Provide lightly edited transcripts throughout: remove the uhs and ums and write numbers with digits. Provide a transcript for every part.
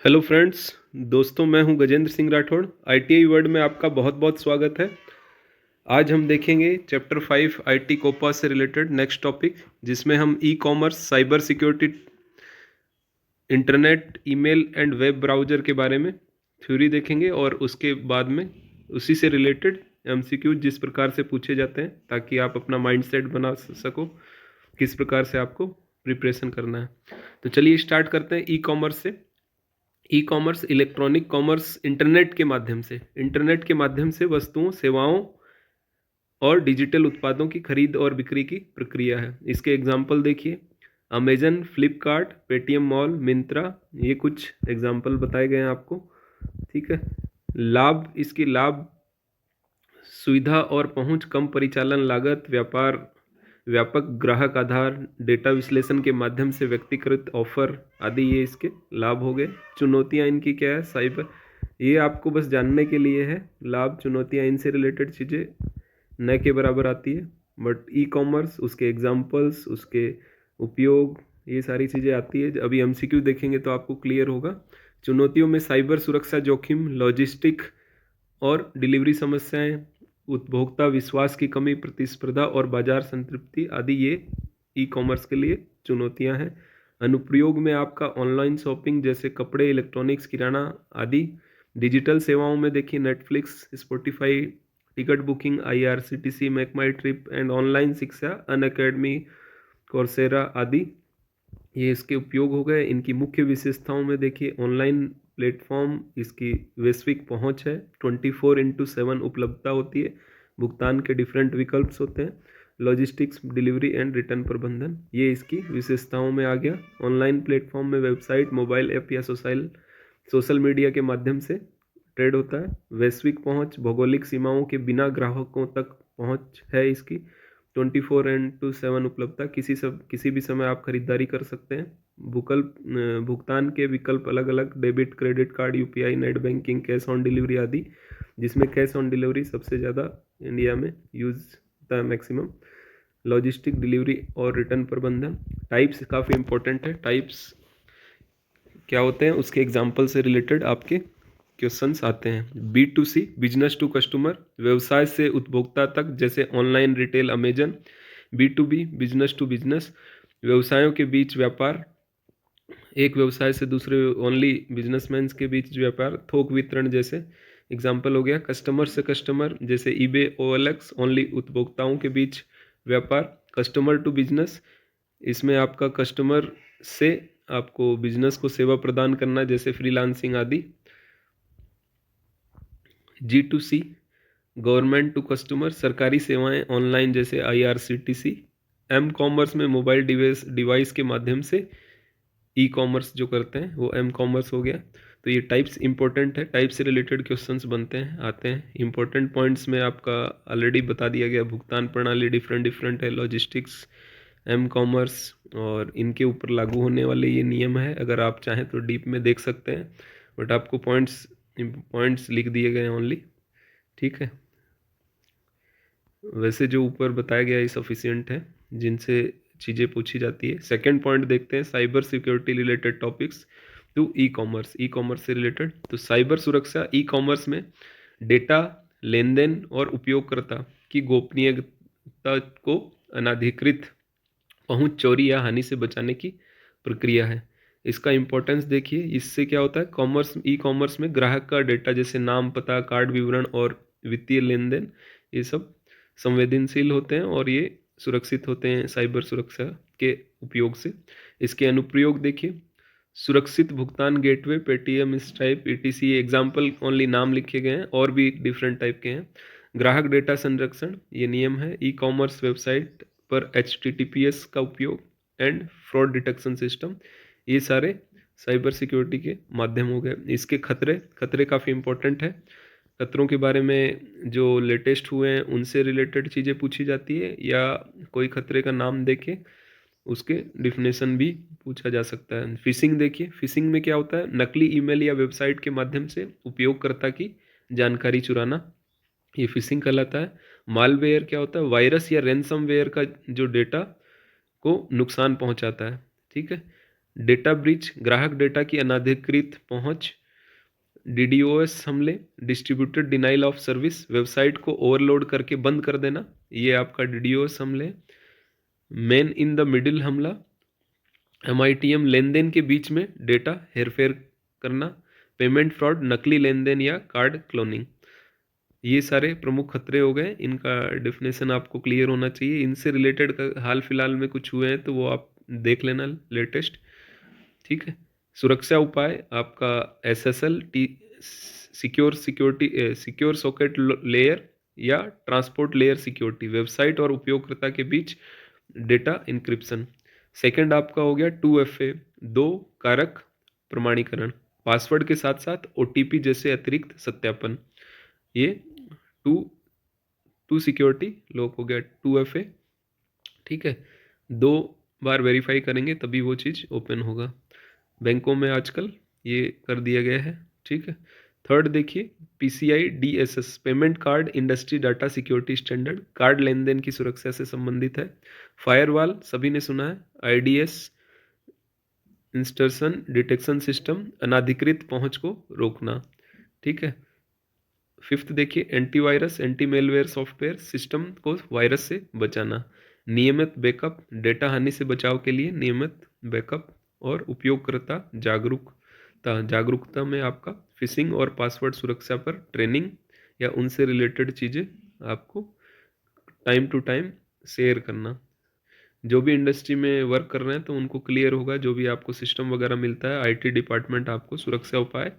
Hello friends, दोस्तों मैं हूं गजेंद्र सिंह राठौड़। आईटीआई वर्ल्ड में आपका बहुत बहुत स्वागत है। आज हम देखेंगे चैप्टर 5 आईटी कोपा से रिलेटेड नेक्स्ट टॉपिक, जिसमें हम e commerce, cyber security, internet, email and web browser के बारे में थ्योरी देखेंगे और उसके बाद में उसी से रिलेटेड एमसीक्यू जिस प्रकार से पूछे जाते हैं ताकि आप अपना माइंडसेट बना सको किस प्रकार से आपको प्रिपरेशन करना है। तो चलिए स्टार्ट करते हैं ई कॉमर्स से। E commerce electronic commerce internet के माध्यम से वस्तुओं, सेवाओं और डिजिटल उत्पादों की खरीद और बिक्री की प्रक्रिया है। इसके एग्जाम्पल देखिए, Amazon, Flipkart, Paytm mall, Myntra, ये कुछ एग्जाम्पल बताए गए हैं आपको। ठीक है। इसकी लाभ, सुविधा और पहुंच, कम परिचालन लागत, व्यापक ग्राहक आधार, डेटा विश्लेषण के माध्यम से व्यक्तिगत ऑफर आदि, ये इसके लाभ हो गए। चुनौतियां इनकी क्या है? साइबर, ये आपको बस जानने के लिए है। लाभ, चुनौतियां, इनसे रिलेटेड चीज़ें न के बराबर आती है, बट ई कॉमर्स, उसके एग्जाम्पल्स, उसके उपयोग, ये सारी चीज़ें आती है। अभी एमसीक्यू देखेंगे तो आपको क्लियर होगा। चुनौतियों में साइबर सुरक्षा जोखिम, लॉजिस्टिक और डिलीवरी समस्याएं, उपभोक्ता विश्वास की कमी, प्रतिस्पर्धा और बाजार संतृप्ति आदि, ये ई कॉमर्स के लिए चुनौतियां हैं। अनुप्रयोग में आपका ऑनलाइन शॉपिंग जैसे कपड़े, इलेक्ट्रॉनिक्स, किराना आदि। डिजिटल सेवाओं में देखिए Netflix, Spotify, ticket booking, IRCTC, make my trip and online शिक्षा, अनअकैडमी, कोर्सेरा आदि, ये इसके उपयोग हो गए। इनकी मुख्य विशेषताओं में देखिए, ऑनलाइन प्लेटफॉर्म, इसकी वैश्विक पहुंच है, 24/7 उपलब्धता होती है, भुगतान के डिफरेंट विकल्प होते हैं, लॉजिस्टिक्स, डिलीवरी एंड रिटर्न प्रबंधन, ये इसकी विशेषताओं में आ गया। ऑनलाइन प्लेटफॉर्म में वेबसाइट, मोबाइल ऐप या सोशल मीडिया के माध्यम से ट्रेड होता है। वैश्विक पहुंच, भौगोलिक सीमाओं के बिना ग्राहकों तक पहुंच है इसकी। 24/7 उपलब्धता, किसी भी समय आप खरीदारी कर सकते हैं। भुगतान के विकल्प अलग अलग, debit, credit card, UPI, net banking, cash on delivery आदि, जिसमें कैश ऑन डिलीवरी सबसे ज़्यादा इंडिया में यूज होता है, मैक्सिमम। लॉजिस्टिक, डिलीवरी और रिटर्न प्रबंधन। टाइप्स काफ़ी इंपॉर्टेंट है। टाइप्स क्या होते हैं, उसके एग्जाम्पल से रिलेटेड आपके क्वेश्चंस आते हैं। B2C, बिजनेस टू कस्टमर, व्यवसाय से उपभोक्ता तक, जैसे online retail, Amazon. B2B, business to business, व्यवसायों के बीच व्यापार, एक व्यवसाय से दूसरे, ओनली बिजनेसमैन के बीच व्यापार। थोक वितरण जैसे एग्जाम्पल हो गया। कस्टमर से कस्टमर, जैसे ईबे, OLX, ओनली उपभोक्ताओं के बीच व्यापार। कस्टमर टू बिजनेस, इसमें आपका कस्टमर से आपको बिजनेस को सेवा प्रदान करना, जैसे फ्रीलांसिंग आदि। G2C, गवर्नमेंट टू कस्टमर, सरकारी सेवाएं ऑनलाइन, जैसे IRCTC। एम कॉमर्स में मोबाइल डिवाइस के माध्यम से ई कॉमर्स जो करते हैं वो एम कॉमर्स हो गया। तो ये टाइप्स इंपॉर्टेंट है, टाइप से रिलेटेड क्वेश्चंस बनते हैं, आते हैं। इंपॉर्टेंट पॉइंट्स में आपका ऑलरेडी बता दिया गया। भुगतान प्रणाली डिफरेंट डिफरेंट है, लॉजिस्टिक्स, एम कॉमर्स, और इनके ऊपर लागू होने वाले ये नियम है। अगर आप चाहें तो डीप में देख सकते हैं, बट आपको पॉइंट्स लिख दिए गए हैं ओनली। ठीक है। वैसे जो ऊपर बताया गया है सफिशिएंट है, जिनसे चीज़ें पूछी जाती है। सेकंड पॉइंट देखते हैं, cyber security related topics to e commerce, e commerce से रिलेटेड। तो साइबर सुरक्षा ई कॉमर्स में डेटा, लेन देन और उपयोगकर्ता की गोपनीयता को अनाधिकृत पहुंच, चोरी या हानि से बचाने की प्रक्रिया है। इसका इंपॉर्टेंस देखिए, इससे क्या होता है, ई कॉमर्स में ग्राहक का डेटा, जैसे नाम, पता, कार्ड विवरण और वित्तीय लेन देन, ये सब संवेदनशील होते हैं और ये सुरक्षित होते हैं साइबर सुरक्षा के उपयोग से। इसके अनुप्रयोग देखिए, सुरक्षित भुगतान गेटवे, पेटीएम, स्ट्राइप, ETC, ये एग्जाम्पल ओनली नाम लिखे गए हैं, और भी डिफरेंट टाइप के हैं। ग्राहक डेटा संरक्षण, ये नियम है। ई कॉमर्स वेबसाइट पर HTTPS का उपयोग एंड फ्रॉड डिटेक्शन सिस्टम, ये सारे साइबर सिक्योरिटी के माध्यम हो गए। इसके खतरे काफ़ी इंपॉर्टेंट है। खतरों के बारे में जो लेटेस्ट हुए हैं उनसे रिलेटेड चीज़ें पूछी जाती है, या कोई खतरे का नाम देके उसके डिफिनेशन भी पूछा जा सकता है। फिशिंग देखिए, फिशिंग में क्या होता है, नकली ईमेल या वेबसाइट के माध्यम से उपयोगकर्ता की जानकारी चुराना, ये फिशिंग कहलाता है। मालवेयर क्या होता है, वायरस या रैनसमवेयर का जो डेटा को नुकसान पहुंचाता है। ठीक है। डेटा ब्रीच, ग्राहक डेटा की अनधिकृत पहुंच। DDoS हमले, distributed denial of service, website को ओवरलोड करके बंद कर देना, ये आपका DDoS हमले। मैन इन द मिडिल हमला, MITM, लेन देन के बीच में डेटा हेरफेर करना। पेमेंट फ्रॉड, नकली लेन देन या कार्ड क्लोनिंग। ये सारे प्रमुख खतरे हो गए, इनका डेफिनेशन आपको क्लियर होना चाहिए। इनसे रिलेटेड हाल फिलहाल में कुछ हुए हैं तो वो आप देख लेना लेटेस्ट, ठीक है। सुरक्षा उपाय आपका SSL, सिक्योर सॉकेट लेयर या ट्रांसपोर्ट लेयर सिक्योरिटी, वेबसाइट और उपयोगकर्ता के बीच डेटा इंक्रिप्शन। सेकंड आपका हो गया 2FA, 2 कारक प्रमाणीकरण, पासवर्ड के साथ साथ OTP जैसे अतिरिक्त सत्यापन। ये टू सिक्योरिटी लॉक हो गया 2FA, ठीक है। 2 बार वेरीफाई करेंगे तभी वो चीज़ ओपन होगा। बैंकों में आजकल ये कर दिया गया है, ठीक है। थर्ड देखिए PCI DSS, payment card industry data security standard, card लेन देन की सुरक्षा से संबंधित है। फायरवॉल सभी ने सुना है। IDS, इंस्टर्शन डिटेक्शन सिस्टम, अनाधिकृत पहुंच को रोकना, ठीक है। फिफ्थ देखिए antivirus, anti malware software, system को वायरस से बचाना। नियमित बैकअप, डेटा हानि से बचाव के लिए नियमित बैकअप। और उपयोगकर्ता जागरूकता में आपका फिशिंग और पासवर्ड सुरक्षा पर ट्रेनिंग या उनसे रिलेटेड चीज़ें आपको टाइम टू टाइम शेयर करना। जो भी इंडस्ट्री में वर्क कर रहे हैं तो उनको क्लियर होगा, जो भी आपको सिस्टम वगैरह मिलता है IT डिपार्टमेंट आपको सुरक्षा उपाय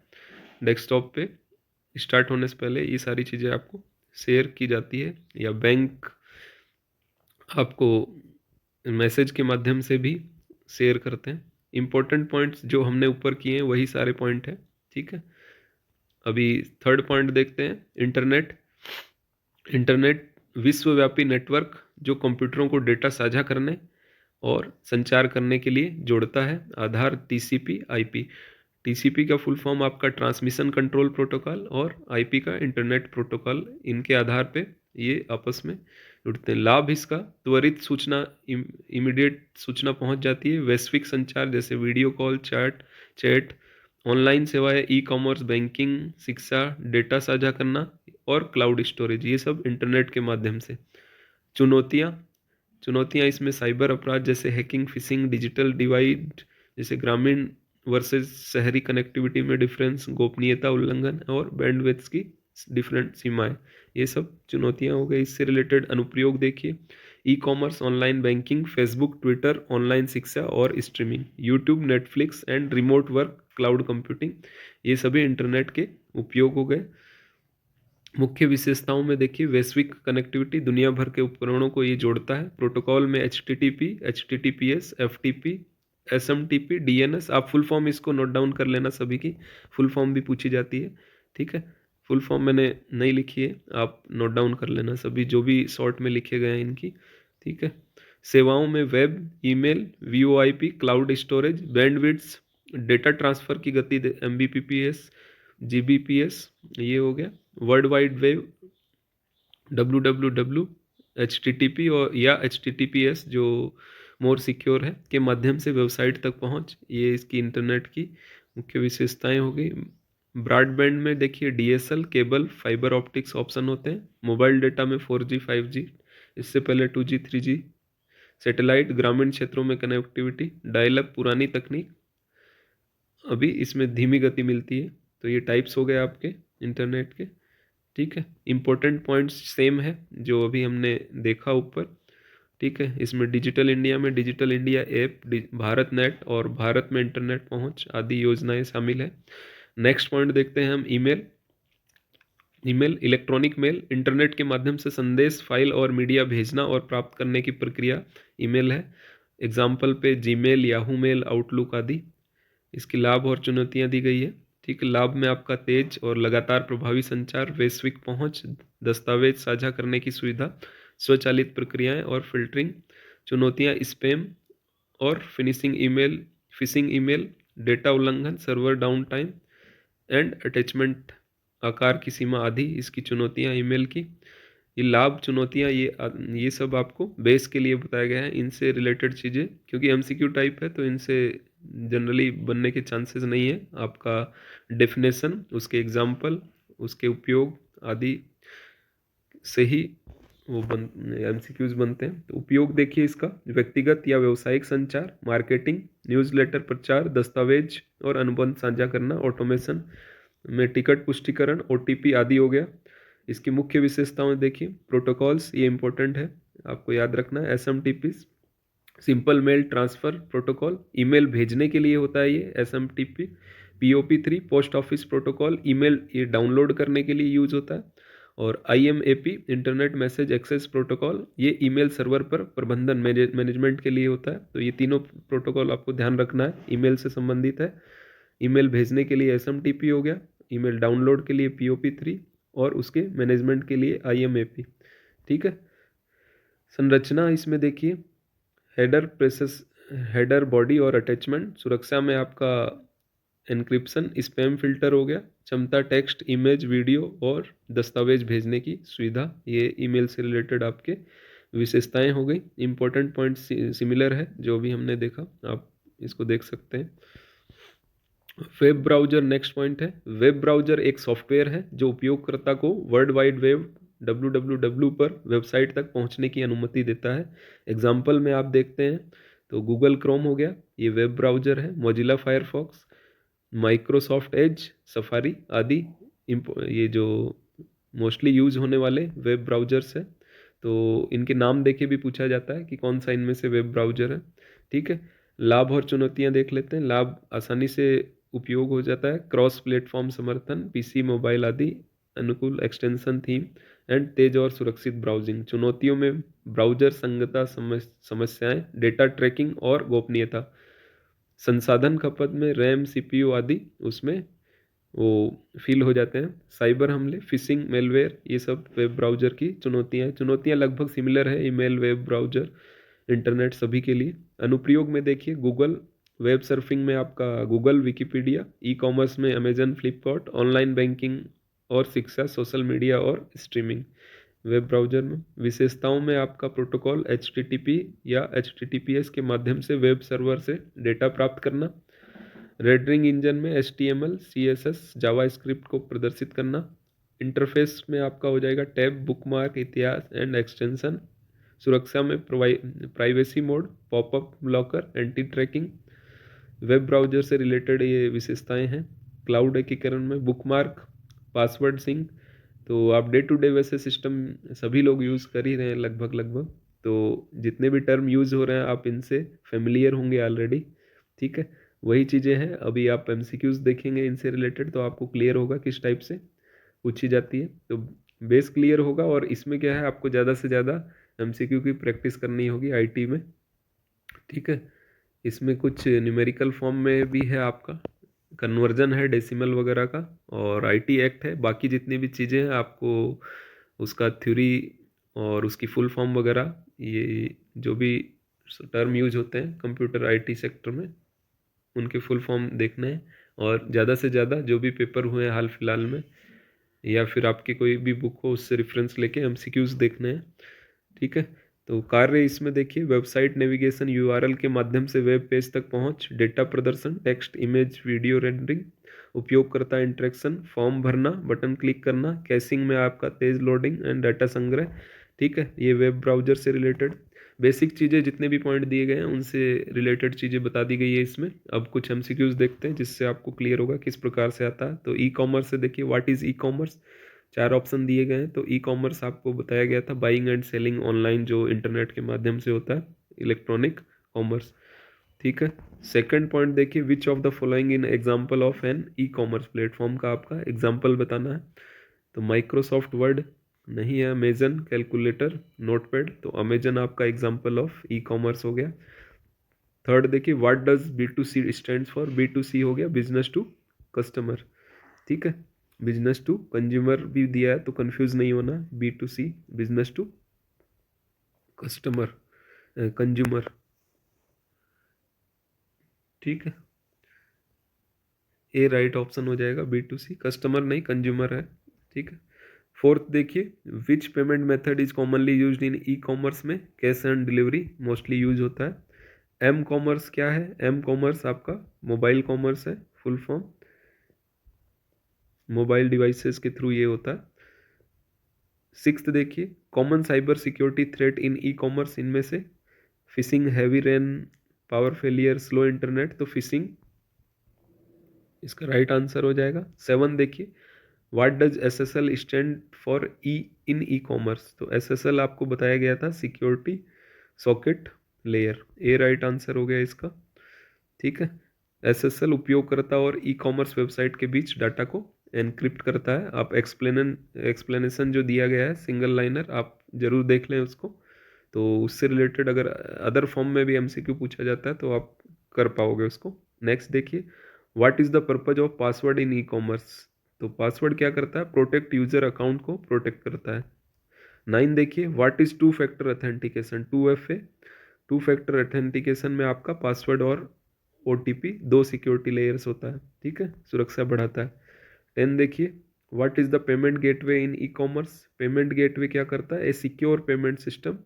डेस्कटॉप पे स्टार्ट होने से पहले ये सारी चीज़ें आपको शेयर की जाती है, या बैंक आपको मैसेज के माध्यम से भी शेयर करते हैं। इम्पोर्टेंट पॉइंट्स जो हमने ऊपर किए हैं वही सारे पॉइंट हैं, ठीक है। अभी थर्ड पॉइंट देखते हैं, इंटरनेट विश्वव्यापी नेटवर्क जो कंप्यूटरों को डेटा साझा करने और संचार करने के लिए जोड़ता है। आधार TCP/IP, TCP का फुल फॉर्म आपका ट्रांसमिशन कंट्रोल प्रोटोकॉल, और IP का इंटरनेट प्रोटोकॉल, इनके आधार पे ये आपस में जुड़ते हैं। लाभ इसका त्वरित सूचना, इमीडिएट सूचना पहुंच जाती है। वैश्विक संचार जैसे वीडियो कॉल, चैट, ऑनलाइन सेवाएं, E-कॉमर्स, बैंकिंग, शिक्षा, डेटा साझा करना और क्लाउड स्टोरेज, ये सब इंटरनेट के माध्यम से। चुनौतियाँ इसमें साइबर अपराध जैसे हैकिंग, फिशिंग, डिजिटल डिवाइड जैसे ग्रामीण वर्सेस शहरी कनेक्टिविटी में डिफरेंस, गोपनीयता उल्लंघन और बैंडविड्थ की डिफरेंट सीमाएं, ये सब चुनौतियां हो गई। इससे रिलेटेड अनुप्रयोग देखिए, e-commerce, online banking, Facebook, Twitter, online शिक्षा और streaming, YouTube, Netflix and remote work, cloud computing, ये सभी इंटरनेट के उपयोग हो गए। मुख्य विशेषताओं में देखिए, वैश्विक कनेक्टिविटी, दुनिया भर के उपकरणों को ये जोड़ता है। प्रोटोकॉल में HTTP, HTTPS, FTP, SMTP, DNS, आप फुल फॉर्म इसको नोट डाउन कर लेना, सभी की फुल फॉर्म भी पूछी जाती है, ठीक है। फुल फॉर्म मैंने नहीं लिखी है, आप नोट डाउन कर लेना सभी जो भी शॉर्ट में लिखे गए हैं इनकी, ठीक है। सेवाओं में web, email, VoIP, cloud storage, bandwidth, data transfer की गति, MBPS, GBPS, ये हो गया। World wide web, WWW, HTTP और या HTTPS जो मोर सिक्योर है, के माध्यम से वेबसाइट तक पहुंच, ये इसकी इंटरनेट की मुख्य विशेषताएं हो गई। ब्रॉडबैंड में देखिए DSL, cable, fibre optics option होते हैं। मोबाइल डेटा में 4G, 5G, इससे पहले 2G, 3G। सैटेलाइट, ग्रामीण क्षेत्रों में कनेक्टिविटी, डायल अप, पुरानी तकनीक, अभी इसमें धीमी गति मिलती है। तो ये टाइप्स हो गए आपके इंटरनेट के, ठीक है। इम्पोर्टेंट पॉइंट्स सेम है जो अभी हमने देखा ऊपर, ठीक है। इसमें डिजिटल इंडिया में digital India app, Bharat net और भारत में इंटरनेट पहुंच आदि योजनाएं शामिल है। नेक्स्ट पॉइंट देखते हैं हम, ईमेल, इलेक्ट्रॉनिक मेल, इंटरनेट के माध्यम से संदेश, फाइल और मीडिया भेजना और प्राप्त करने की प्रक्रिया ईमेल है। एग्जाम्पल पे जीमेल, याहू मेल, आउटलुक आदि। इसकी लाभ और चुनौतियां दी गई है, ठीक है। लाभ में आपका तेज और लगातार प्रभावी संचार, वैश्विक पहुंच, दस्तावेज साझा करने की सुविधा, स्वचालित प्रक्रियाएं और फिल्टरिंग। चुनौतियां स्पैम और फिशिंग ईमेल, डेटा उल्लंघन, server down time and attachment, आकार की सीमा आदि इसकी चुनौतियां ईमेल की। ये लाभ, चुनौतियां, ये सब आपको बेस के लिए बताया गया है। इनसे रिलेटेड चीज़ें क्योंकि MCQ टाइप है तो इनसे जनरली बनने के चांसेस नहीं है। आपका डेफिनेशन, उसके एग्जाम्पल, उसके उपयोग आदि से ही वो एमसीक्यूज बनते हैं। तो उपयोग देखिए इसका, व्यक्तिगत या व्यावसायिक संचार, मार्केटिंग, न्यूज़लेटर प्रचार, दस्तावेज और अनुबंध साझा करना, ऑटोमेशन में टिकट पुष्टिकरण, ओटीपी आदि हो गया। इसकी मुख्य विशेषताएं देखिए, प्रोटोकॉल्स, ये इंपॉर्टेंट है, आपको याद रखना है। SMTP, simple mail transfer protocol, email भेजने के लिए होता है ये SMTP. POP 3, post office protocol, email ये डाउनलोड करने के लिए यूज होता है। और IMAP, internet message access protocol, ये ईमेल सर्वर पर प्रबंधन मैनेजमेंट के लिए होता है। तो ये तीनों प्रोटोकॉल आपको ध्यान रखना है, ईमेल से संबंधित है। ईमेल भेजने के लिए एसएमटीपी हो गया, ईमेल डाउनलोड के लिए पीओपी 3 और उसके मैनेजमेंट के लिए आईएमएपी। ठीक है। संरचना इसमें देखिए, हेडर प्रेसेस, हेडर बॉडी और अटैचमेंट। सुरक्षा में आपका एन्क्रिप्शन, स्पैम फिल्टर हो गया। क्षमता, टेक्स्ट, इमेज, वीडियो और दस्तावेज भेजने की सुविधा, ये ईमेल से रिलेटेड आपके विशेषताएं हो गई। इंपॉर्टेंट पॉइंट सिमिलर है जो भी हमने देखा, आप इसको देख सकते हैं। वेब ब्राउजर नेक्स्ट पॉइंट है। वेब ब्राउजर एक सॉफ्टवेयर है जो उपयोगकर्ता को वर्ल्ड वाइड वेब www पर वेबसाइट तक पहुंचने की अनुमति देता है। एग्जाम्पल में आप देखते हैं तो गूगल क्रोम हो गया, ये वेब ब्राउजर है। Mozilla Firefox, Microsoft Edge, safari आदि ये जो मोस्टली यूज होने वाले वेब ब्राउजर्स है। तो इनके नाम देके भी पूछा जाता है कि कौन सा इनमें से वेब ब्राउजर है। ठीक है। लाभ और चुनौतियां देख लेते हैं। लाभ, आसानी से उपयोग हो जाता है, क्रॉस प्लेटफॉर्म समर्थन, पीसी मोबाइल आदि अनुकूल, एक्सटेंशन थीम एंड तेज और सुरक्षित ब्राउजिंग। चुनौतियों में ब्राउजर संगतता समस्याएं, डेटा ट्रैकिंग और गोपनीयता। संसाधन खपत में रैम, सीपीयू आदि उसमें वो फील हो जाते हैं। साइबर हमले, फिशिंग, मेलवेयर, ये सब वेब ब्राउजर की चुनौतियां हैं। चुनौतियां लगभग सिमिलर है, ईमेल, वेब ब्राउजर, इंटरनेट सभी के लिए। अनुप्रयोग में देखिए, गूगल, वेब सर्फिंग में आपका गूगल, विकिपीडिया, ई कॉमर्स में अमेजन, फ्लिपकार्ट, ऑनलाइन बैंकिंग और शिक्षा, सोशल मीडिया और स्ट्रीमिंग। वेब ब्राउजर में विशेषताओं में आपका प्रोटोकॉल HTTP या HTTPS के माध्यम से वेब सर्वर से डेटा प्राप्त करना। रेंडरिंग इंजन में HTML, CSS, जावास्क्रिप्ट को प्रदर्शित करना। इंटरफेस में आपका हो जाएगा टैब, बुकमार्क, इतिहास एंड एक्सटेंशन। सुरक्षा में privacy mode, popup blocker, anti tracking. Web browser से रिलेटेड ये विशेषताएं हैं। क्लाउड एकीकरण में बुकमार्क, पासवर्ड सिंक। तो आप डे टू डे वैसे सिस्टम सभी लोग यूज़ कर ही रहे हैं लगभग लगभग। तो जितने भी टर्म यूज़ हो रहे हैं आप इनसे फेमिलियर होंगे ऑलरेडी। ठीक है। वही चीज़ें हैं, अभी आप MCQs देखेंगे इनसे रिलेटेड तो आपको क्लियर होगा किस टाइप से पूछी जाती है। तो बेस क्लियर होगा। और इसमें क्या है, आपको ज़्यादा से ज़्यादा MCQ की प्रैक्टिस करनी होगी IT में। ठीक है। इसमें कुछ न्यूमेरिकल फॉर्म में भी है, आपका कन्वर्जन है डेसिमल वगैरह का, और IT एक्ट है। बाकी जितनी भी चीज़ें हैं आपको उसका थ्योरी और उसकी फुल फॉर्म वगैरह, ये जो भी टर्म यूज होते हैं कंप्यूटर IT सेक्टर में, उनके फुल फॉर्म देखने हैं। और ज़्यादा से ज़्यादा जो भी पेपर हुए हैं हाल फिलहाल में, या फिर आपकी कोई भी बुक हो उससे रेफरेंस लेके MCQs देखने हैं। ठीक है। तो कार्य इसमें देखिए, वेबसाइट नेविगेशन, URL के माध्यम से वेब पेज तक पहुंच, डेटा प्रदर्शन, टेक्स्ट, इमेज, वीडियो रेंडरिंग, उपयोगकर्ता इंटरेक्शन, फॉर्म भरना, बटन क्लिक करना, कैशिंग में आपका तेज लोडिंग एंड डाटा संग्रह। ठीक है। ये वेब ब्राउजर से रिलेटेड बेसिक चीज़ें, जितने भी पॉइंट दिए गए हैं उनसे रिलेटेड चीज़ें बता दी गई है इसमें। अब कुछ MCQs देखते हैं जिससे आपको क्लियर होगा किस प्रकार से आता है। तो E-कॉमर्स से देखिए, व्हाट इज़ E-कॉमर्स। 4 ऑप्शन दिए गए हैं। तो E-कॉमर्स आपको बताया गया था, बाइंग एंड सेलिंग ऑनलाइन जो इंटरनेट के माध्यम से होता है, इलेक्ट्रॉनिक कॉमर्स। ठीक है। सेकंड पॉइंट देखिए, which of the following in example of an ecommerce platform का आपका एग्जांपल बताना है। तो माइक्रोसॉफ्ट वर्ड नहीं है, अमेजन कैलकुलेटर, नोटपैड। तो अमेजन आपका एग्जांपल ऑफ E-कॉमर्स हो गया। थर्ड देखिए, what does B2C stands for. B2C हो गया बिजनेस टू कस्टमर। ठीक है। बिजनेस टू कंज्यूमर भी दिया है तो कंफ्यूज नहीं होना। B2C, business to customer, consumer. ठीक है। ए राइट ऑप्शन हो जाएगा, B2C, कस्टमर नहीं कंज्यूमर है। ठीक है। फोर्थ देखिए, which payment method is commonly used in E-कॉमर्स में। Cash on delivery mostly use होता है। एम कॉमर्स क्या है? एम कॉमर्स आपका मोबाइल कॉमर्स है, फुल फॉर्म, मोबाइल डिवाइसेस के थ्रू ये होता है। सिक्स्थ देखिए, common cyber security threat in E commerce, इनमें से phishing, heavy rain, power failure, slow internet, तो फिशिंग इसका राइट आंसर हो जाएगा। 7 देखिए, what does SSL stand for E in e commerce, तो SSL आपको बताया गया था सिक्योरिटी सॉकेट लेयर, ए राइट आंसर हो गया इसका। ठीक है, SSL उपयोगकर्ता और ई कॉमर्स वेबसाइट के बीच डाटा को एनक्रिप्ट करता है। आप एक्सप्लेनेशन जो दिया गया है सिंगल लाइनर, आप जरूर देख लें उसको, तो उससे रिलेटेड अगर अदर फॉर्म में भी MCQ पूछा जाता है तो आप कर पाओगे उसको। नेक्स्ट देखिए, what is the purpose of password in e commerce, तो पासवर्ड क्या करता है? प्रोटेक्ट यूजर अकाउंट को प्रोटेक्ट करता है। 9 देखिए, what is two factor authentication, 2FA, two factor authentication में आपका पासवर्ड और OTP, दो सिक्योरिटी लेयर्स होता है। ठीक है, सुरक्षा बढ़ाता है। 10 देखिए, what is the payment gateway in e commerce, payment gateway क्या करता है? ए सिक्योर पेमेंट सिस्टम,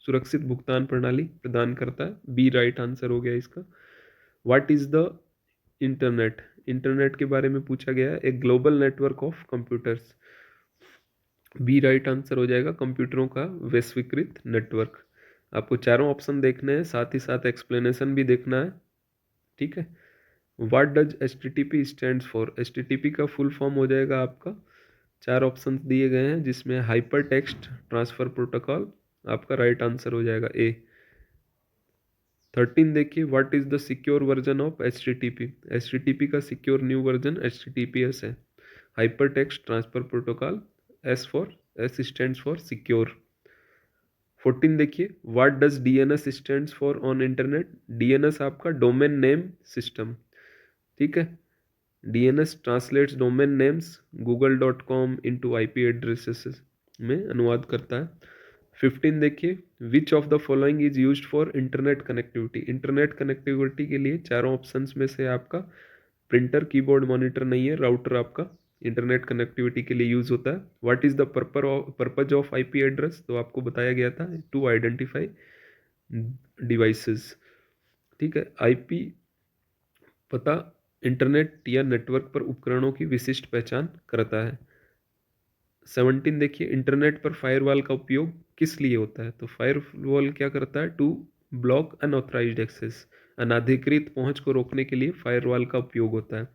सुरक्षित भुगतान प्रणाली प्रदान करता है। बी राइट आंसर हो गया इसका। What is the internet, internet के बारे में पूछा गया है, एक global network of computers, B right answer हो जाएगा, कंप्यूटरों का वैश्वीकृत नेटवर्क। आपको चारों ऑप्शन देखने हैं, साथ ही साथ एक्सप्लेनेशन भी देखना है। ठीक है, what does HTTP stands for, HTTP का फुल फॉर्म हो जाएगा आपका, चार ऑप्शन दिए गए हैं जिसमें हाइपर टेक्स्ट ट्रांसफर प्रोटोकॉल, आपका राइट आंसर हो जाएगा ए। 13 देखिए, what is the secure version of HTTP, HTTP का सिक्योर न्यू वर्जन HTTPS है, hyper text transfer protocol, S stands for secure. 14 देखिए, what does DNS stands for on internet, DNS आपका domain name system. ठीक है, DNS translates domain names google.com into IP addresses में अनुवाद करता है। 15 देखिए, which of the following is used for internet connectivity, internet connectivity के लिए चारों ऑप्शंस में से आपका प्रिंटर, कीबोर्ड, मॉनिटर नहीं है, राउटर आपका इंटरनेट कनेक्टिविटी के लिए यूज होता है। What is the purpose of IP address, तो आपको बताया गया था टू आइडेंटिफाई डिवाइसेस। ठीक है, IP पता इंटरनेट या नेटवर्क पर उपकरणों की विशिष्ट पहचान करता है। 17 देखिए, इंटरनेट पर फायरवॉल का उपयोग किस लिए होता है, तो फायरवॉल क्या करता है? टू ब्लॉक अनऑथराइज्ड एक्सेस, अनाधिकृत पहुंच को रोकने के लिए फायरवॉल का उपयोग होता है।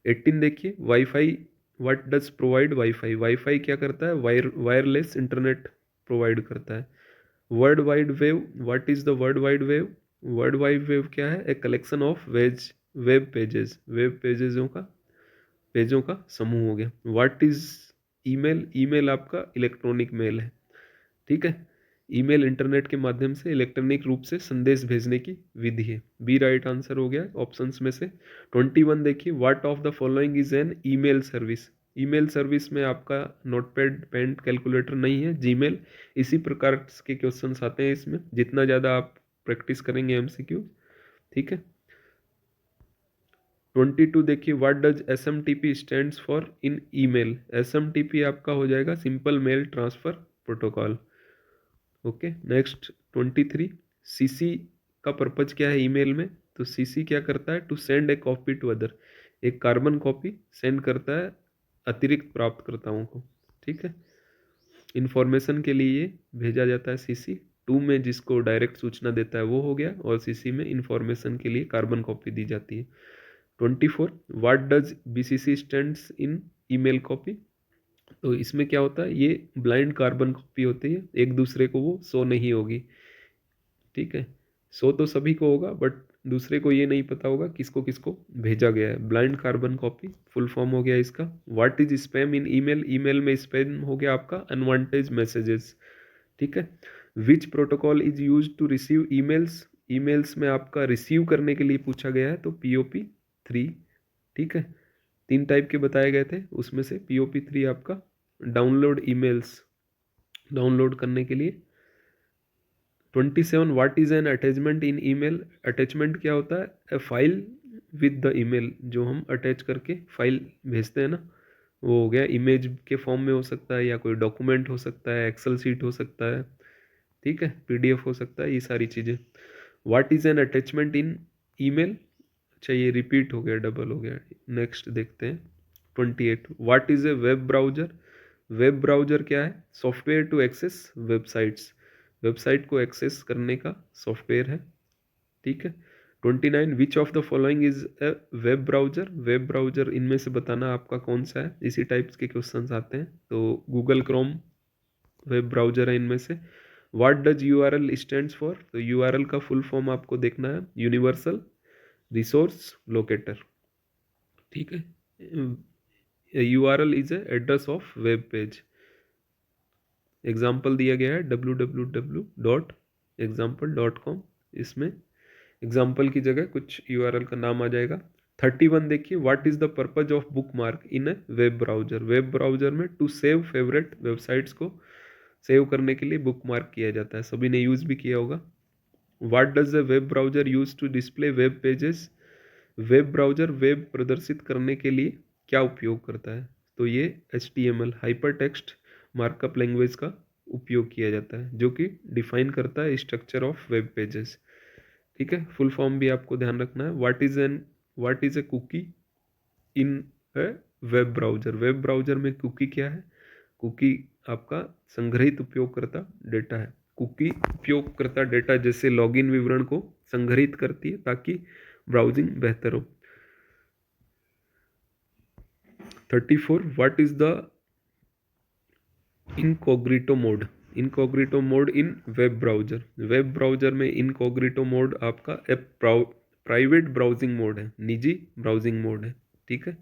18 देखिए, WiFi, what does provide WiFi, WiFi क्या करता है? वायरलेस इंटरनेट प्रोवाइड करता है। World wide wave, what is the world wide wave, world wide wave क्या है? A collection of web pages, web पेजों का समूह हो गया। व्हाट इज ईमेल, ईमेल आपका इलेक्ट्रॉनिक मेल है। ठीक है, ईमेल इंटरनेट के माध्यम से इलेक्ट्रॉनिक रूप से संदेश भेजने की विधि है। बी राइट आंसर हो गया ऑप्शंस में से। 21 देखिए, what of the following is an email service, email service में आपका नोटपैड, पेन, कैलकुलेटर नहीं है, जीमेल। इसी प्रकार के क्वेश्चंस आते हैं इसमें, जितना ज़्यादा आप प्रैक्टिस करेंगे MCQ। ठीक है, 22 देखिए, what does SMTP stands for in email, SMTP आपका हो जाएगा simple mail transfer protocol. Okay, next 23, CC का पर्पज क्या है ईमेल में, तो CC क्या करता है? To send a copy to other, एक कार्बन कॉपी सेंड करता है अतिरिक्त प्राप्तकर्ताओं को। ठीक है, इंफॉर्मेशन के लिए भेजा जाता है CC, टू में जिसको डायरेक्ट सूचना देता है वो हो गया, और CC में इंफॉर्मेशन के लिए कार्बन कॉपी दी जाती है। 24, what does BCC stands in email copy, तो इसमें क्या होता है? ये ब्लाइंड कार्बन कॉपी होती है, एक दूसरे को वो शो नहीं होगी। ठीक है, शो तो सभी को होगा, बट दूसरे को ये नहीं पता होगा किसको किसको भेजा गया है, blind carbon copy full form हो गया इसका। What is spam in email, email में स्पैम हो गया आपका अनवांटेड मैसेजेस। ठीक है, which protocol is use to receive emails, emails में आपका रिसीव करने के लिए पूछा गया है, तो POP3। ठीक है, 3 टाइप के बताए गए थे, उसमें से POP3 आपका डाउनलोड ईमेल्स, डाउनलोड करने के लिए। 27, what is an attachment in email, attachment क्या होता है? ए फाइल विद द ईमेल, जो हम अटैच करके फाइल भेजते हैं ना, वो हो गया। इमेज के फॉर्म में हो सकता है, या कोई डॉक्यूमेंट हो सकता है, एक्सेल शीट हो सकता है, ठीक है, PDF हो सकता है, ये सारी चीज़ें। What is an attachment in email, अच्छा ये रिपीट हो गया, डबल हो गया। नेक्स्ट देखते हैं 28, what is a web browser. Web browser क्या है, software to access websites, website को एक्सेस करने का सॉफ्टवेयर है, ठीक है। 29, which of the following is a web browser, web browser इनमें से बताना आपका कौन सा है, इसी टाइप्स के क्वेश्चंस आते हैं। तो गूगल क्रोम वेब ब्राउजर है इनमें से। What does URL stands for, तो यूआरएल का फुल फॉर्म आपको देखना है, यूनिवर्सल रिसोर्स लोकेटर, ठीक है। URL is a address of web page. Example दिया गया है www.example.com, इसमें एग्जाम्पल की जगह कुछ यूआरएल का नाम आ जाएगा। 31 देखिए, what is the purpose of book mark in a web browser, web browser में टू सेव फेवरेट वेबसाइट्स को सेव करने के लिए बुक मार्क किया जाता है, सभी ने यूज भी किया होगा। What does the web browser use to display web pages, web browser web प्रदर्शित करने के लिए क्या उपयोग करता है, तो ये HTML hyper text markup language का उपयोग किया जाता है, जो कि डिफाइन करता है स्ट्रक्चर ऑफ वेब पेजेस, ठीक है। फुल फॉर्म भी आपको ध्यान रखना है। What is a cookie in a web browser, web browser में कुकी क्या है, कुकी आपका संग्रहित उपयोगकर्ता डेटा है। कुकी उपयोगकर्ता डेटा जैसे लॉगिन विवरण को संग्रहित करती है ताकि ब्राउजिंग बेहतर हो। 34, what is the incognito mode, incognito mode in web browser, web browser में इनकॉग्निटो मोड आपका प्राइवेट ब्राउजिंग मोड है, निजी ब्राउजिंग मोड है, ठीक है।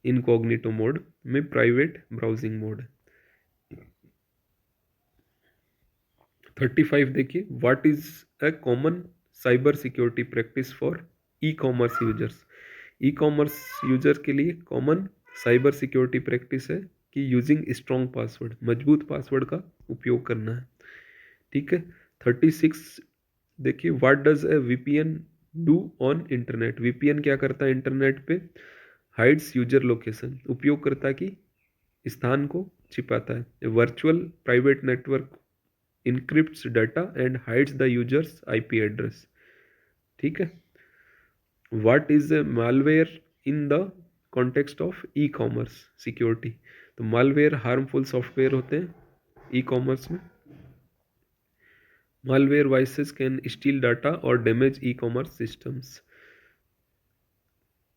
इनकॉग्निटो मोड में प्राइवेट ब्राउजिंग मोड है। 35 देखिए, what is a common cyber security practice for e commerce users, e commerce user के लिए कॉमन साइबर सिक्योरिटी प्रैक्टिस है कि यूजिंग स्ट्रॉन्ग पासवर्ड, मजबूत पासवर्ड का उपयोग करना है, ठीक है। 36 देखिए, what does a VPN do on internet, VPN क्या करता है इंटरनेट पे, हाइड्स यूजर लोकेशन, उपयोगकर्ता की स्थान को छिपाता है। Virtual private network encrypts data and hides the user's IP address, ठीक है। What is a malware in the context of e-commerce security, तो malware हार्मफुल सॉफ्टवेयर होते हैं ई कॉमर्स में। malware viruses can steal data और डैमेज ई कॉमर्स सिस्टम्स।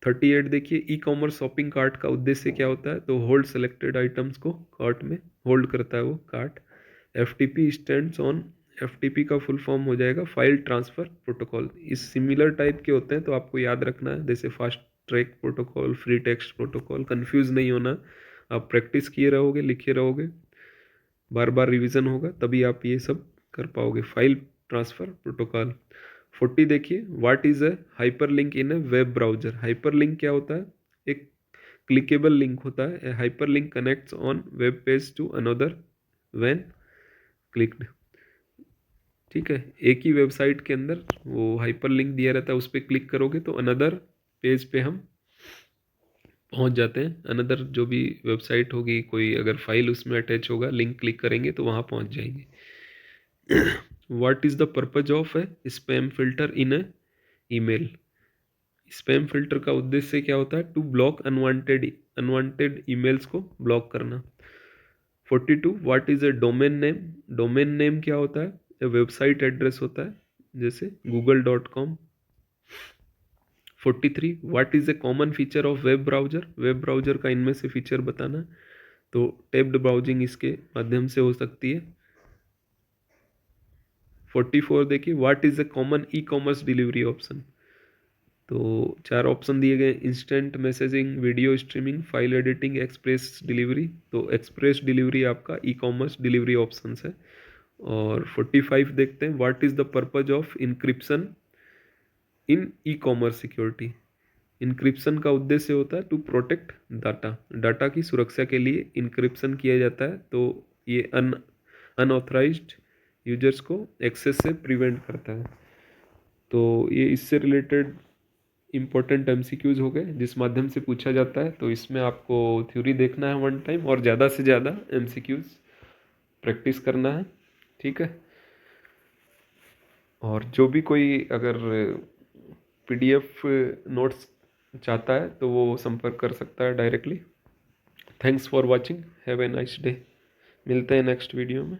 38 देखिए, e commerce shopping cart का उद्देश्य क्या होता है, तो होल्ड सेलेक्टेड आइटम्स को कार्ट में होल्ड करता है वो cart. FTP stands on, FTP का फुल फॉर्म हो जाएगा फाइल ट्रांसफर प्रोटोकॉल, इस सिमिलर टाइप के होते हैं तो आपको याद रखना है, जैसे fast track protocol, free text protocol, confuse नहीं होना, आप प्रैक्टिस किए रहोगे, लिखे रहोगे, बार बार रिवीजन होगा तभी आप ये सब कर पाओगे। File transfer protocol. 40 देखिए, what is a hyperlink in a web browser, hyperlink क्या होता है, एक क्लिकेबल लिंक होता है। Hyperlink connects on web page to another when clicked, ठीक है। एक ही वेबसाइट के अंदर वो हाइपरलिंक दिया रहता है, उस पर क्लिक करोगे तो अनदर पेज पे हम पहुंच जाते हैं, अनदर जो भी वेबसाइट होगी, कोई अगर फाइल उसमें अटैच होगा, लिंक क्लिक करेंगे तो वहाँ पहुंच जाएंगे। What is the purpose of A spam filter in A email, spam filter का उद्देश्य क्या होता है, टू ब्लॉक अनवांटेड ईमेल्स को ब्लॉक करना। 42, what is A domain name, domain name क्या होता है, वेबसाइट एड्रेस होता है, जैसे google.com। 43, what is A common feature of web browser, web browser का इनमें से फीचर बताना, तो टैब्ड ब्राउजिंग इसके माध्यम से हो सकती है। 44 देखिए, what is A common e commerce delivery option, तो 4 ऑप्शन दिए गए, instant messaging, video streaming, file editing, express delivery, तो एक्सप्रेस डिलीवरी आपका ई कॉमर्स डिलीवरी ऑप्शन है। और 45 देखते हैं, what is the purpose of encryption in e commerce security, encryption का उद्देश्य होता है टू प्रोटेक्ट डाटा, डाटा की सुरक्षा के लिए इंक्रिप्शन किया जाता है, तो ये अनऑथराइज्ड यूजर्स को एक्सेस से प्रिवेंट करता है। तो ये इससे रिलेटेड इंपॉर्टेंट MCQs हो गए जिस माध्यम से पूछा जाता है, तो इसमें आपको थ्योरी देखना है 1 टाइम और ज़्यादा से ज़्यादा MCQs प्रैक्टिस करना है, ठीक है। और जो भी कोई अगर PDF नोट्स चाहता है तो वो संपर्क कर सकता है directly. Thanks for watching, have a nice day. मिलते हैं नेक्स्ट वीडियो में।